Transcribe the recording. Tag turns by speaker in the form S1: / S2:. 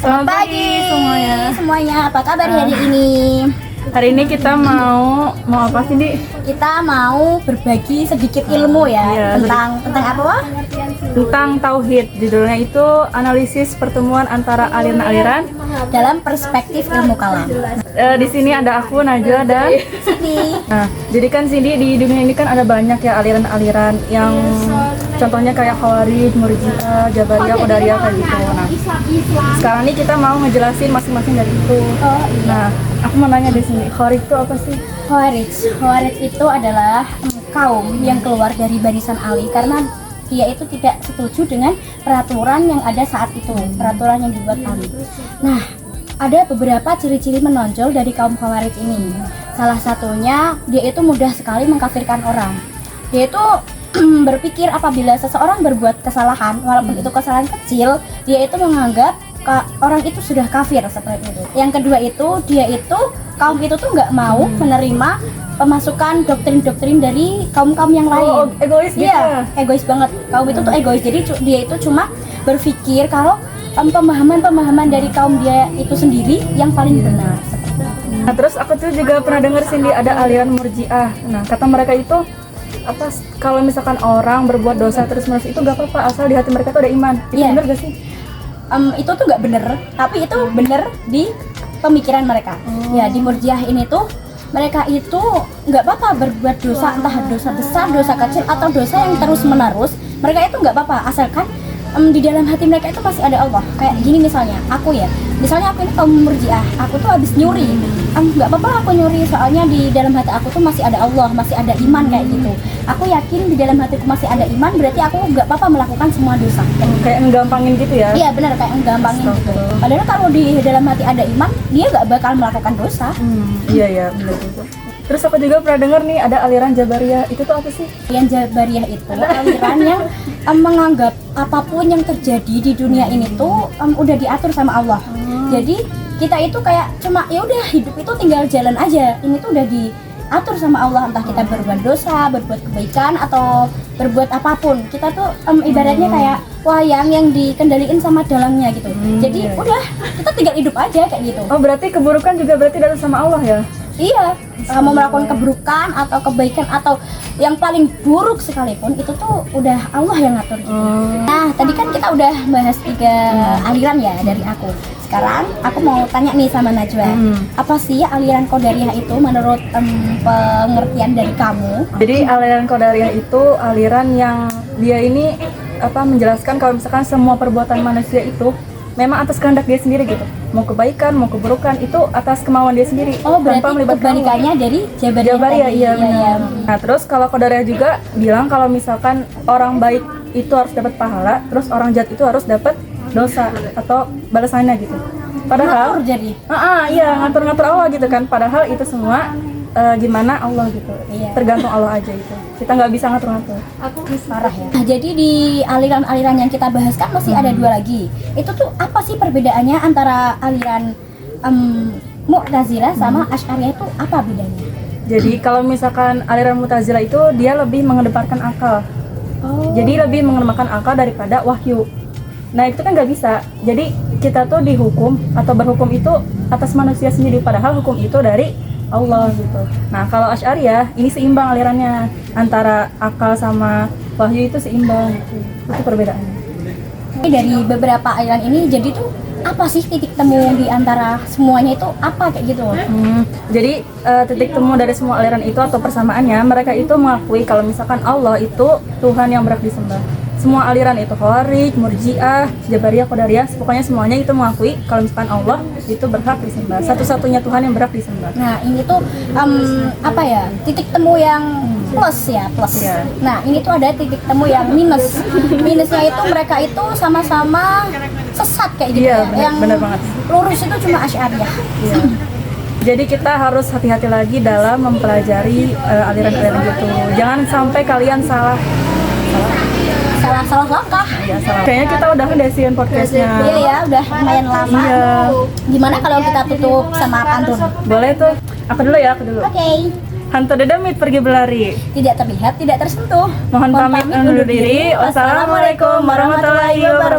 S1: Selamat pagi
S2: semuanya. Apa kabar hari ini?
S1: Hari ini kita mau apa sih, Di?
S2: Kita mau berbagi sedikit ilmu ya,
S1: Iya,
S2: tentang apa, Wak?
S1: Tentang tauhid. Judulnya itu analisis pertemuan antara aliran-aliran
S2: Dalam perspektif ilmu kalam.
S1: Di sini ada aku, Najwa, dan
S2: Sini.
S1: nah, jadi kan Cindy, di dunia ini kan ada banyak ya aliran-aliran yang contohnya kayak Khawarij, Murji'ah, Jabariyah, Qadariyah kayak gitu. Nah, sekarang ini kita mau ngejelasin masing-masing dari itu.
S2: Oh iya.
S1: Nah, aku mau nanya di sini, Khawarij itu apa sih?
S2: Khawarij itu adalah kaum yang keluar dari barisan Ali karena dia itu tidak setuju dengan peraturan yang ada saat itu, peraturan yang dibuat Ali. Nah, ada beberapa ciri-ciri menonjol dari kaum Khawarij ini. Salah satunya, dia itu mudah sekali mengkafirkan orang. Dia itu berpikir apabila seseorang berbuat kesalahan, walaupun itu kesalahan kecil, dia itu menganggap orang itu sudah kafir seperti itu. Yang kedua itu, dia itu kaum itu tuh nggak mau menerima pemasukan doktrin-doktrin dari kaum-kaum yang lain.
S1: Oh, egois gitu.
S2: Iya, egois banget. Kaum itu tuh egois. Jadi dia itu cuma berpikir kalau pemahaman-pemahaman dari kaum dia itu sendiri yang paling benar.
S1: Nah, terus aku tuh juga pernah dengar Cindy ada aliran Murji'ah. Nah, kata mereka itu apa, kalau misalkan orang berbuat dosa terus-menerus itu gak apa-apa asal di hati mereka tuh ada iman. Itu
S2: Iya.
S1: bener gak sih?
S2: Itu tuh nggak bener, tapi itu bener di pemikiran mereka. Ya, di Murji'ah ini tuh mereka itu nggak apa-apa berbuat dosa, entah dosa besar, dosa kecil, atau dosa yang terus-menerus. Mereka itu nggak apa-apa asalkan di dalam hati mereka itu masih ada Allah. Kayak gini misalnya, aku ini kaum Murji'ah, aku tuh habis nyuri, nggak apa-apa aku nyuri, soalnya di dalam hati aku tuh masih ada Allah, masih ada iman kayak gitu. Aku yakin di dalam hatiku masih ada iman, berarti aku nggak apa-apa melakukan semua dosa.
S1: Kayak ngegampangin gitu ya?
S2: Iya benar, kayak nggampangin gitu. Padahal kalau di dalam hati ada iman, dia nggak bakal melakukan dosa.
S1: Iya bener juga. Terus aku juga pernah dengar nih ada aliran Jabariyah. Itu tuh apa sih?
S2: Yang Jabariyah itu aliran yang menganggap apapun yang terjadi di dunia ini tuh udah diatur sama Allah. Jadi kita itu kayak cuma ya udah hidup itu tinggal jalan aja. Ini tuh udah diatur sama Allah, entah kita berbuat dosa, berbuat kebaikan, atau berbuat apapun. Kita tuh ibaratnya kayak wayang yang dikendaliin sama dalangnya gitu. Jadi udah kita tinggal hidup aja kayak gitu.
S1: Oh, berarti keburukan juga berarti dari sama Allah ya?
S2: Iya, mau melakukan keburukan atau kebaikan atau yang paling buruk sekalipun itu tuh udah Allah yang ngatur gitu. Nah, tadi kan kita udah bahas 3 aliran ya dari aku. Sekarang aku mau tanya nih sama Najwa, apa sih aliran Qadariyah itu menurut pengertian dari kamu?
S1: Jadi aliran Qadariyah itu aliran yang dia ini menjelaskan kalau misalkan semua perbuatan manusia itu memang atas kehendak dia sendiri gitu. Mau kebaikan, mau keburukan itu atas kemauan dia sendiri.
S2: Oh, berarti
S1: tanpa melibatkan
S2: kebalikannya dari Jabariyah tadi.
S1: Iya benar. Nah, terus kalau Qadariyah juga bilang kalau misalkan orang baik itu harus dapat pahala, terus orang jahat itu harus dapat dosa atau balasannya gitu. Padahal
S2: Ngatur jadi.
S1: iya, ngatur-ngatur Allah gitu kan. Padahal itu semua gimana Allah gitu.
S2: Iya.
S1: Tergantung Allah aja itu. Kita nggak bisa ngatur-ngatur.
S2: Parah ya. Nah, jadi di aliran-aliran yang kita bahas kan masih ada 2 lagi. Itu tuh apa sih perbedaannya antara aliran Mu'tazilah sama Asy'ariyah itu apa bedanya?
S1: Jadi kalau misalkan aliran Mu'tazilah itu dia lebih mengedepankan akal.
S2: Oh.
S1: Jadi lebih mengedepankan akal daripada wahyu. Nah, itu kan nggak bisa. Jadi kita tuh dihukum atau berhukum itu atas manusia sendiri, padahal hukum itu dari Allah gitu. Nah, kalau Asy'ariyah ini seimbang alirannya, antara akal sama wahyu itu seimbang gitu. Itu perbedaannya.
S2: Dari beberapa aliran ini jadi tuh apa sih titik temu di antara semuanya itu apa kayak gitu?
S1: Jadi titik temu dari semua aliran itu atau persamaannya, mereka itu mengakui kalau misalkan Allah itu Tuhan yang berhak disembah. Semua aliran itu Khawarij, Murji'ah, Jabariyah, Qadariyah, pokoknya semuanya itu mengakui kalau misalkan Allah itu berhak disembah. Satu-satunya Tuhan yang berhak disembah.
S2: Nah, ini tuh titik temu yang plus.
S1: Iya.
S2: Nah, ini tuh ada titik temu yang minus. Minusnya itu mereka itu sama-sama sesat kayak gitu.
S1: Iya, benar banget.
S2: Lurus itu cuma Asy'ariyah.
S1: Iya. Jadi kita harus hati-hati lagi dalam mempelajari aliran-aliran gitu. Jangan sampai kalian salah
S2: langkah.
S1: Ya, salah. Kayaknya kita udah ngasihin podcastnya.
S2: Iya ya, udah lumayan lama.
S1: Iya.
S2: Gimana kalau kita tutup sama pantun?
S1: Boleh tuh. Aku dulu ya,
S2: Oke.
S1: Hantu dedemit pergi berlari.
S2: Tidak terlihat, tidak tersentuh.
S1: Mohon pamit undur diri. Wassalamualaikum warahmatullahi wabarakatuh.